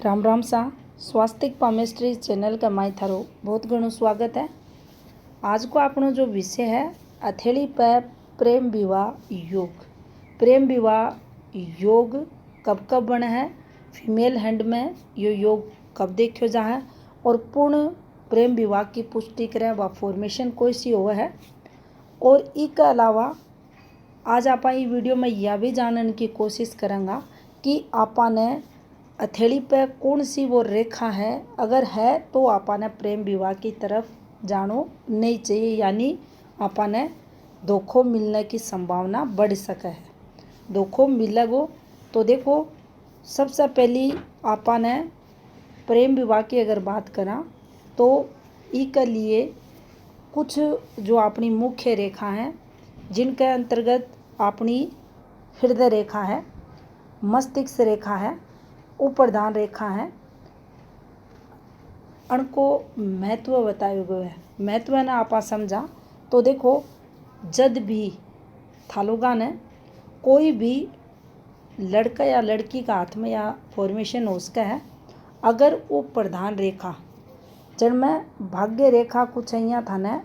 राम राम सा स्वास्तिक palmistry channel का माई थारो बहुत घणो स्वागत है। आज को अपनो जो विषय है हथेली पे प्रेम विवाह योग। प्रेम विवाह योग कब कब बने है, फीमेल हैंड में यो योग कब देखो जा है और पूर्ण प्रेम विवाह की पुष्टि करे व फॉर्मेशन कोई सी हो है। और इसके अलावा आज आप वीडियो में यह भी जानने की कोशिश करेंगे कि आपने हथेली पे कौन सी वो रेखा है, अगर है तो आपने प्रेम विवाह की तरफ जानो नहीं चाहिए, यानी आपने धोखो मिलने की संभावना बढ़ सके है। धोखो मिलेगो तो देखो, सबसे पहली आपने प्रेम विवाह की अगर बात करा तो इसके लिए कुछ जो अपनी मुख्य रेखा हैं जिनके अंतर्गत अपनी हृदय रेखा है, मस्तिष्क रेखा है, उप्रधान रेखा है, उनको महत्व बताया गया है। महत्व ना आपा समझा तो देखो, जब भी थालोगा ने कोई भी लड़का या लड़की का हाथ में या फॉर्मेशन हो उसका है, अगर वो प्रधान रेखा जिनमें भाग्य रेखा कुछ यहाँ था ने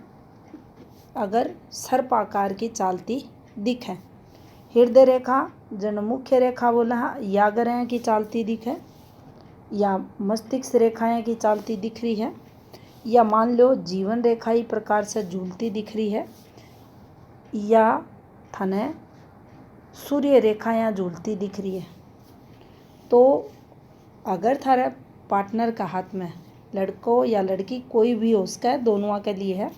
अगर सर्प आकार की चालती दिखे, हृदय रेखा जन मुख्य रेखा बोला या ग्रह की चालती दिखे, या मस्तिष्क रेखाएं की चालती दिख रही है, या मान लो जीवन रेखा ही प्रकार से झूलती दिख रही है, या थाने सूर्य रेखाएं झूलती दिख रही है, तो अगर थारे पार्टनर का हाथ में लड़को या लड़की कोई भी हो उसका है, दोनों के लिए है,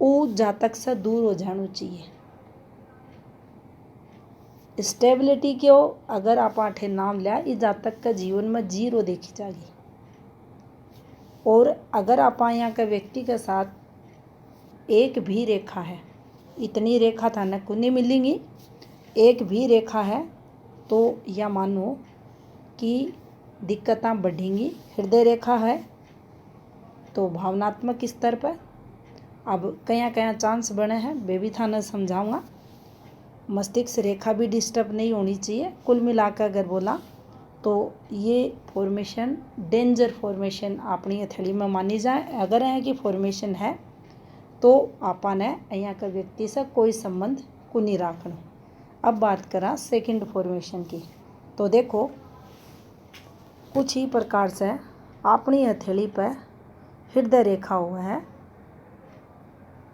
वो जातक से दूर हो जाना चाहिए। स्टेबिलिटी क्यों अगर आप आठे नाम लिया, इस जातक का जीवन में जीरो देखी जाएगी। और अगर आप यहाँ के व्यक्ति के साथ एक भी रेखा है, इतनी रेखा था न कुछ नहीं मिलेंगी, एक भी रेखा है तो यह मानो कि दिक्कतें बढ़ेंगी। हृदय रेखा है तो भावनात्मक स्तर पर अब कया कया चांस बने हैं वे भी थाने समझाऊंगा। मस्तिष्क रेखा भी डिस्टर्ब नहीं होनी चाहिए। कुल मिलाकर अगर बोला तो ये फॉर्मेशन डेंजर फॉर्मेशन अपनी हथेली में मानी जाए। अगर यहाँ की फॉर्मेशन है तो आपने यहाँ के व्यक्ति से कोई संबंध को नहीं रखना। अब बात करा सेकंड फॉर्मेशन की, तो देखो कुछ ही प्रकार से अपनी हथेली पर हृदय रेखा हुआ है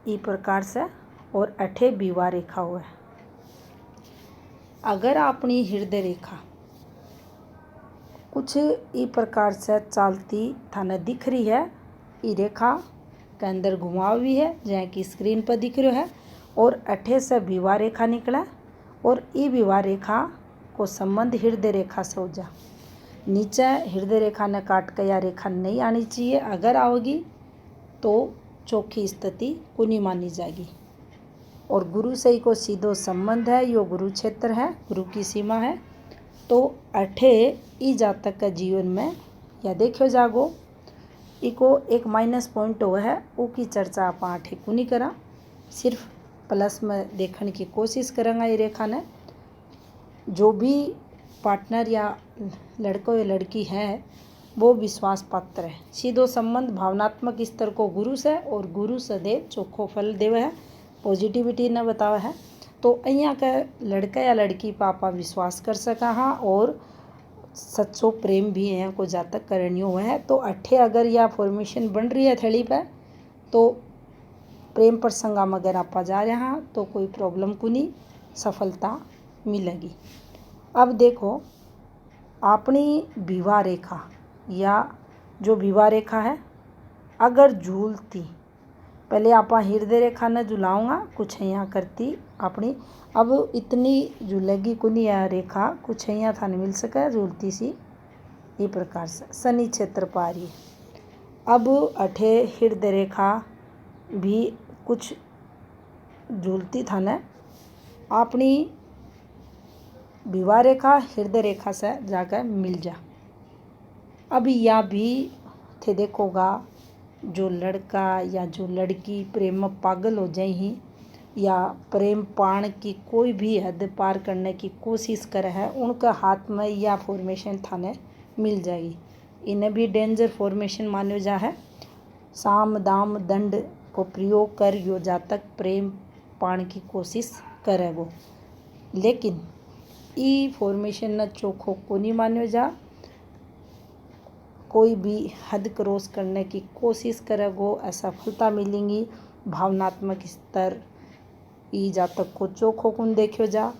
इस प्रकार से, और अठे विवाह रेखा हुआ है। अगर अपनी हृदय रेखा कुछ इस प्रकार से चालती थाने दिख रही है, ये रेखा के अंदर घुमाव भी है जहाँ की स्क्रीन पर दिख रहा है, और अठे से विवाह रेखा निकला, और ये विवाह रेखा को संबंध हृदय रेखा से हो जा। नीचे हृदय रेखा ने काट कर या रेखा नहीं आनी चाहिए, अगर आओगी तो चौखी स्थिति को नहीं मानी जाएगी। और गुरु से ही को सीधो संबंध है, यो गुरु क्षेत्र है, गुरु की सीमा है, तो अठे ई जातक का जीवन में या देखो जागो इको एक माइनस पॉइंट हुआ है, वो की चर्चा आप आठे को नहीं करा, सिर्फ प्लस में देखने की कोशिश करेंगे। ये रेखा ने जो भी पार्टनर या लड़को या लड़की है वो विश्वास पात्र है। सीधो संबंध भावनात्मक स्तर को गुरु से, और गुरु सदैव चोखो फल देवे है, पॉजिटिविटी न बतावे है, तो अहियाँ का लड़का या लड़की पापा विश्वास कर सका हाँ, और सच्चो प्रेम भी यहाँ को जातक करणियों हुआ है। तो अठे अगर यह फॉर्मेशन बन रही है थैली पर, तो प्रेम प्रसंगा में अगर आप जा रहे हैं तो कोई प्रॉब्लम को नहीं, सफलता मिलेगी। अब देखो अपनी विवाह रेखा या जो विवाह रेखा है अगर झूलती, पहले आप हृदय रेखा ने झुलाऊंगा, कुछ यहाँ करती अपनी, अब इतनी झूलेगी को नहीं यह रेखा, कुछ यहाँ था नहीं मिल सके झूलती सी ये प्रकार से शनि क्षेत्र पा रही है। अब अठे हृदय रेखा भी कुछ झूलती था न, अपनी विवाह रेखा हृदय रेखा से जाकर मिल जा। अब या भी थे देखोगा जो लड़का या जो लड़की प्रेम में पागल हो जाए ही, या प्रेम पाण की कोई भी हद पार करने की कोशिश करे है, उनका हाथ में या फॉर्मेशन थाने मिल जाएगी। इन्हें भी डेंजर फॉर्मेशन मानो जा है। साम दाम दंड को प्रयोग कर यो जातक प्रेम पाण की कोशिश करेगो, लेकिन ई फॉर्मेशन न चोखो को नहीं मानो जा। कोई भी हद क्रॉस करने की कोशिश करेगो असफलता मिलेंगी। भावनात्मक स्तर ई जातक को चोखो कुन देखो जा।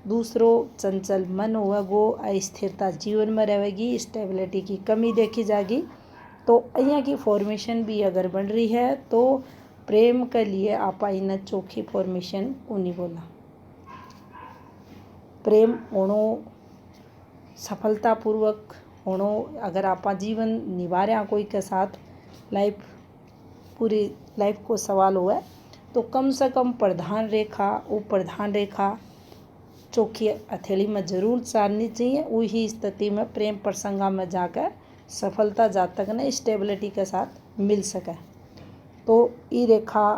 दूसरो चंचल मन होगो, अस्थिरता जीवन में रहेगी, स्टेबिलिटी की कमी देखी जाएगी। तो अहियाँ की फॉर्मेशन भी अगर बन रही है तो प्रेम के लिए आपा इन चोखी फॉर्मेशन को नहीं बोला। प्रेम होनो सफलतापूर्वक होनो, अगर आपा जीवन निभा रहे कोई के साथ लाइफ पूरी लाइफ को सवाल हुआ तो कम से कम प्रधान रेखा चोखी हथेली में जरूर चारनी चाहिए। वही स्थिति में प्रेम प्रसंगा में जाकर सफलता जातक ने स्टेबिलिटी के साथ मिल सके। तो ई रेखा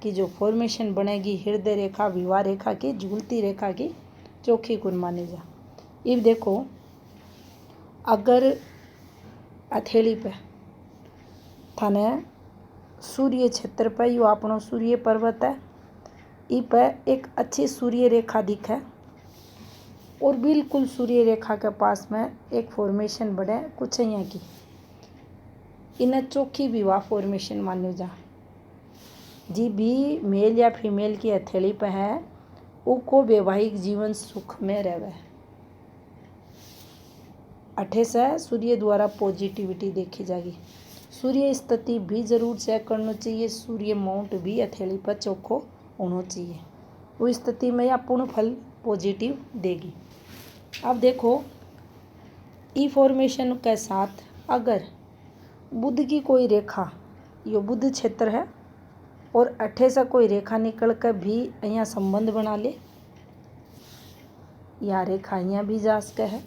की जो फॉर्मेशन बनेगी हृदय रेखा, विवाह रेखा की, झूलती रेखा की चोखी गुण मानी जा। इब देखो अगर हथेली पे थाने सूर्य क्षेत्र पे यो अपनो सूर्य पर्वत है, ई पे एक अच्छी सूर्य रेखा दिखे और बिल्कुल सूर्य रेखा के पास में एक फॉर्मेशन बने कुछ यहाँ की, इन्हें चोखी विवाह फॉर्मेशन मानो जा। जी भी मेल या फीमेल की हथेली पे है उको वैवाहिक जीवन सुख में रहे। अठे से सूर्य द्वारा पॉजिटिविटी देखी जाएगी। सूर्य स्थिति भी जरूर चेक करना चाहिए। सूर्य माउंट भी हथेली पर चोखो होना चाहिए, वो स्थिति में या पूर्ण फल पॉजिटिव देगी। अब देखो ई फॉर्मेशन के साथ अगर बुध की कोई रेखा, यो बुध क्षेत्र है और अठे से कोई रेखा निकल कर भी यहाँ संबंध बना ले, या रेखा यहाँ भी जा सके है,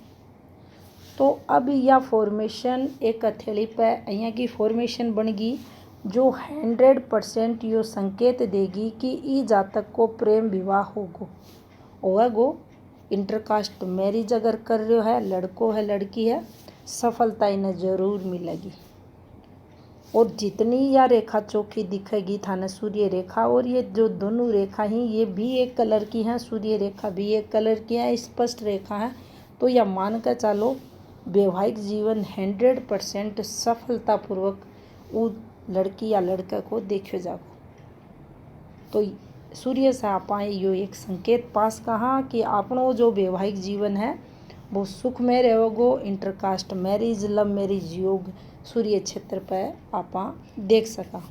तो अब यह फॉर्मेशन एक हथेली पर यहाँ की फॉर्मेशन बनेगी जो 100% यो संकेत देगी कि ई जातक को प्रेम विवाह होगा। इंटरकास्ट मैरिज अगर कर रहे है, लड़को है लड़की है, सफलता इन्हें जरूर मिलेगी। और जितनी यह रेखा चोखी दिखेगी थाने सूर्य रेखा, और ये जो दोनों रेखा ही ये भी एक कलर की हैं, सूर्य रेखा भी एक कलर की है, स्पष्ट रेखा है, तो यह मान कर चलो वैवाहिक जीवन 100% सफलतापूर्वक वो लड़की या लड़के को देखो जाओ। तो सूर्य से आप यो एक संकेत पास कहा कि आपनो जो वैवाहिक जीवन है वो सुख में रहोगो। इंटरकास्ट मैरिज, लव मैरिज योग सूर्य क्षेत्र पर आप देख सका।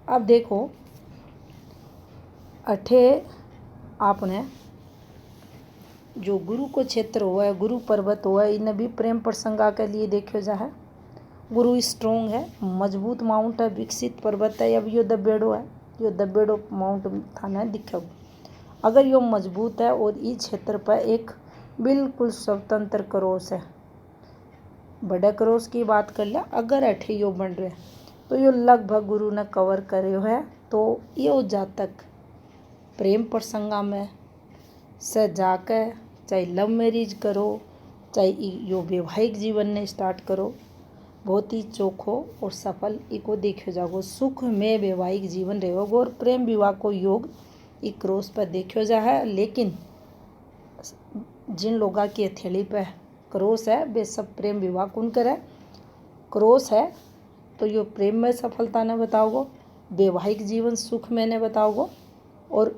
अब देखो अठे आपने जो गुरु को क्षेत्र हुआ है, गुरु पर्वत हुआ है, इन्हें भी प्रेम प्रसंगा के लिए देखो जा है। गुरु स्ट्रोंग है, मजबूत माउंट है, विकसित पर्वत है। अब यो दबेड़ो है, यो दबेड़ो माउंट थाने दिखेगो। अगर यो मजबूत है और इस क्षेत्र पर एक बिल्कुल स्वतंत्र क्रॉस है, बड़े क्रॉस की बात कर ले, अगर अठे यो बन रहे तो यो लगभग गुरु ने कवर करो है। तो यो जातक प्रेम प्रसंगा में से जाकर चाहे लव मैरिज करो, चाहे यो वैवाहिक जीवन ने स्टार्ट करो, बहुत ही चोखो और सफल इको देखो जाओ। सुख में वैवाहिक जीवन रहेगो और प्रेम विवाह को योग एक क्रॉस पर देखो जा है। लेकिन जिन लोगों की हथेली पे क्रॉस है वे सब प्रेम विवाह कौन करे। क्रॉस है तो यो प्रेम में सफलता ने बताओगो, वैवाहिक जीवन सुख में ने बताओगो, और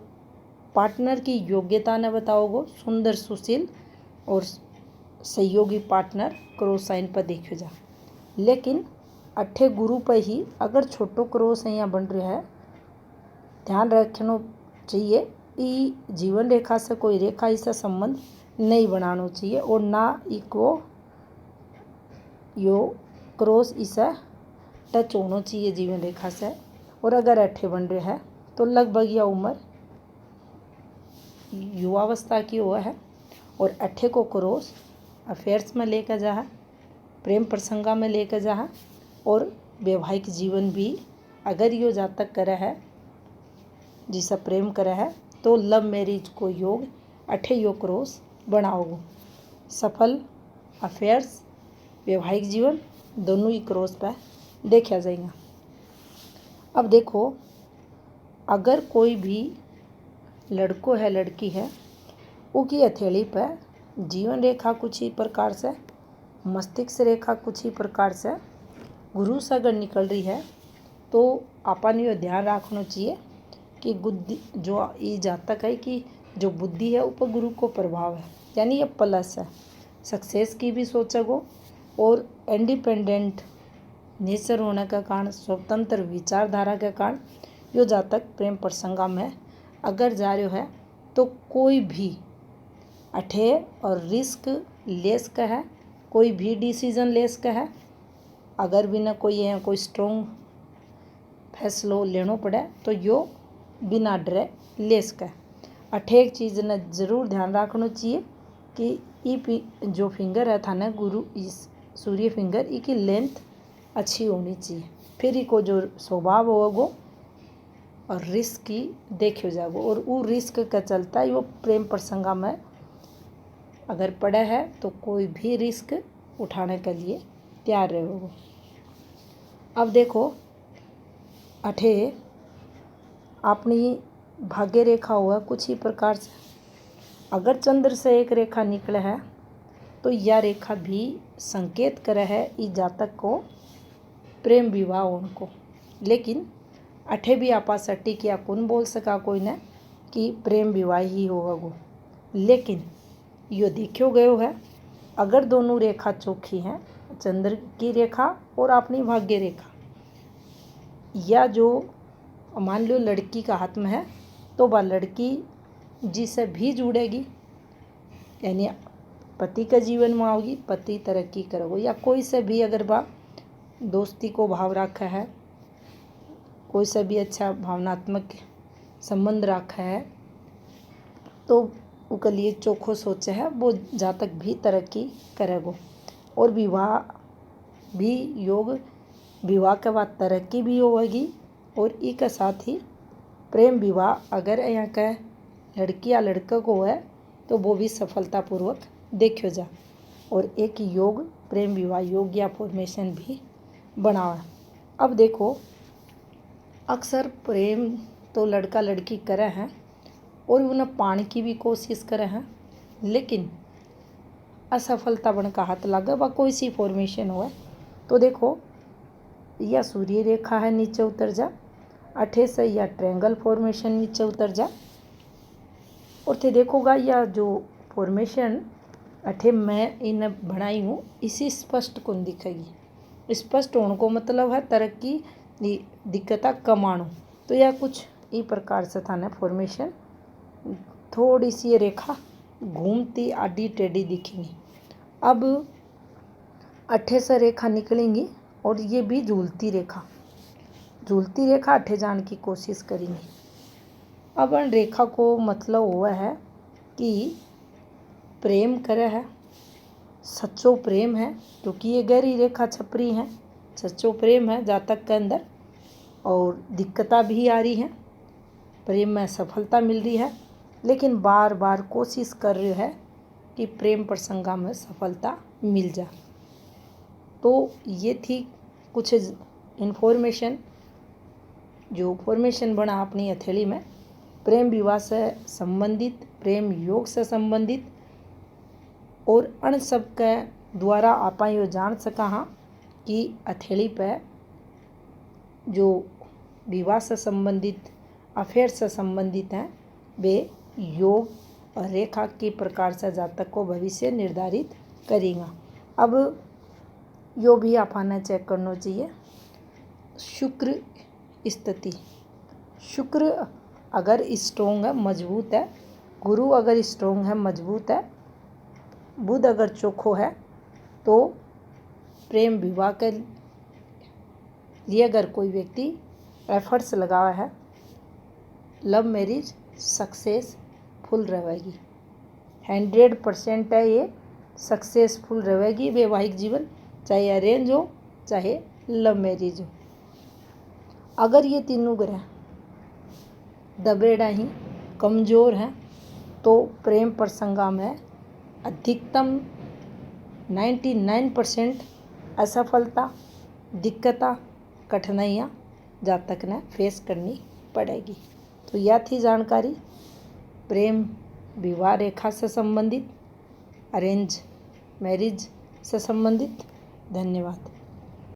पार्टनर की योग्यता ने बताओगो, सुंदर सुशील और सहयोगी पार्टनर क्रॉस साइन पर देखो जा। लेकिन अठे गुरु पर ही अगर छोटो क्रॉस यहाँ बन रहा है, ध्यान रखना चाहिए ई जीवन रेखा से कोई रेखा इससे संबंध नहीं बनाना चाहिए, और ना इको यो क्रॉस इसे टच होना चाहिए जीवन रेखा से। और अगर अठे बन रहा है तो लगभग यह उम्र युवावस्था की हुआ है, और अठे को क्रॉस अफेयर्स में लेकर जा है, प्रेम प्रसंगा में लेकर जा है, और वैवाहिक जीवन भी अगर यो जातक करे है जिसे प्रेम करे है तो लव मैरिज को योग अठे यो क्रॉस बनाओगो। सफल अफेयर्स वैवाहिक जीवन दोनों ही क्रॉस पर देखा जाएगा। अब देखो, अगर कोई भी लड़को है लड़की है, उसकी हथेली पर जीवन रेखा कुछ ही प्रकार से, मस्तिष्क रेखा कुछ ही प्रकार से गुरु से अगर निकल रही है, तो अपन ये ध्यान रखना चाहिए कि बुद्धि जो ये जातक है कि जो बुद्धि है ऊपर गुरु को प्रभाव है, यानी ये प्लस है, सक्सेस की भी सोचोगे और इंडिपेंडेंट नेचर होने का कारण, स्वतंत्र विचारधारा के कारण यो जातक प्रेम प्रसंगा में अगर जा रहे है तो कोई भी अठे और रिस्क ले सके है, कोई भी डिसीजन ले सके है। अगर बिना कोई स्ट्रॉन्ग फैसलो लेनो पड़े तो यो बिना डरे ले सके। अठे एक चीज़ ने जरूर ध्यान रखना चाहिए कि ई जो फिंगर है थाने गुरु इस सूर्य फिंगर ई की लेंथ अच्छी होनी चाहिए, फिर इको जो स्वभाव होगो और रिस्क की देखो जागो, और वो रिस्क का चलता है वो प्रेम प्रसंगा में अगर पड़े है तो कोई भी रिस्क उठाने के लिए तैयार रहोगे। अब देखो, अठे अपनी भाग्य रेखा हुआ कुछ ही प्रकार से, अगर चंद्र से एक रेखा निकले है तो यह रेखा भी संकेत करे है इस जातक को प्रेम विवाह उनको। लेकिन अठे भी आपा सटीक या कौन बोल सका कोई ने कि प्रेम विवाह ही होगा, लेकिन यो देखो गयो है अगर दोनों रेखा चौखी हैं, चंद्र की रेखा और अपनी भाग्य रेखा, या जो मान लो लड़की का हाथ में है तो वह लड़की जिसे भी जुड़ेगी, यानी पति का जीवन में आओगी, पति तरक्की करोगे, या कोई से भी अगर वह दोस्ती को भाव रखा है, कोई से भी अच्छा भावनात्मक संबंध रखा है, तो उसके लिए चोखो सोचे है वो जातक भी तरक्की करेगो। और विवाह भी योग, विवाह के बाद तरक्की भी होगी, और इसके साथ ही प्रेम विवाह अगर यहाँ का लड़की या लड़का को है तो वो भी सफलतापूर्वक देखो जा, और एक योग प्रेम विवाह योग या फॉर्मेशन भी बनावा। अब देखो, अक्सर प्रेम तो लड़का लड़की करे हैं और उन्हें पाने की भी कोशिश करे हैं, लेकिन असफलता बन का हाथ लगे व कोई सी फॉर्मेशन हो। तो देखो, या सूर्य रेखा है नीचे उतर जा, अठे से या ट्रायंगल फॉर्मेशन नीचे उतर जा, और थे देखोगा या जो फॉर्मेशन अठे मैं इन्हें बनाई हूँ इसी स्पष्ट कौन दिखेगी। स्पष्ट होने को मतलब है तरक्की दिक्कता कमाणो, तो यह कुछ ई प्रकार से था ना फॉर्मेशन, थोड़ी सी ये रेखा घूमती आडी टेढ़ी दिखेंगी। अब अठे से रेखा निकलेंगी और ये भी झूलती रेखा अठे जाने की कोशिश करेंगी। अब उन रेखा को मतलब हुआ है कि प्रेम करे है, सच्चो प्रेम है, क्योंकि ये गहरी रेखा छपरी है, सच्चो प्रेम है जातक के अंदर, और दिक्कता भी आ रही है, प्रेम में सफलता मिल रही है, लेकिन बार बार कोशिश कर रही है कि प्रेम प्रसंगा में सफलता मिल जाए। तो ये थी कुछ इन्फॉर्मेशन जो फॉर्मेशन बना अपनी हथेली में प्रेम विवाह से संबंधित, प्रेम योग से संबंधित, और अन सब के द्वारा आप यो जान सका हाँ कि हथेली पे जो विवाह से संबंधित, अफेयर से संबंधित हैं वे योग और रेखा के प्रकार से जातक को भविष्य निर्धारित करेगा। अब यो भी आपने चेक करना चाहिए शुक्र स्थिति, शुक्र अगर स्ट्रोंग है, मजबूत है, गुरु अगर स्ट्रोंग है, मजबूत है, बुध अगर चोखो है, तो प्रेम विवाह के लिए अगर कोई व्यक्ति एफर्ट्स लगावा है, लव मैरिज सक्सेसफुल रहेगी, 100% है ये सक्सेसफुल रहेगी वैवाहिक जीवन, चाहे अरेंज हो चाहे लव मैरिज हो। अगर ये तीनों ग्रह दबेड़ा ही कमज़ोर हैं तो प्रेम प्रसंगा में अधिकतम 99% असफलता, दिक्कता, कठिनाइयाँ जातक ने फेस करनी पड़ेगी। तो यह थी जानकारी प्रेम विवाह रेखा से संबंधित, अरेंज मैरिज से संबंधित। धन्यवाद।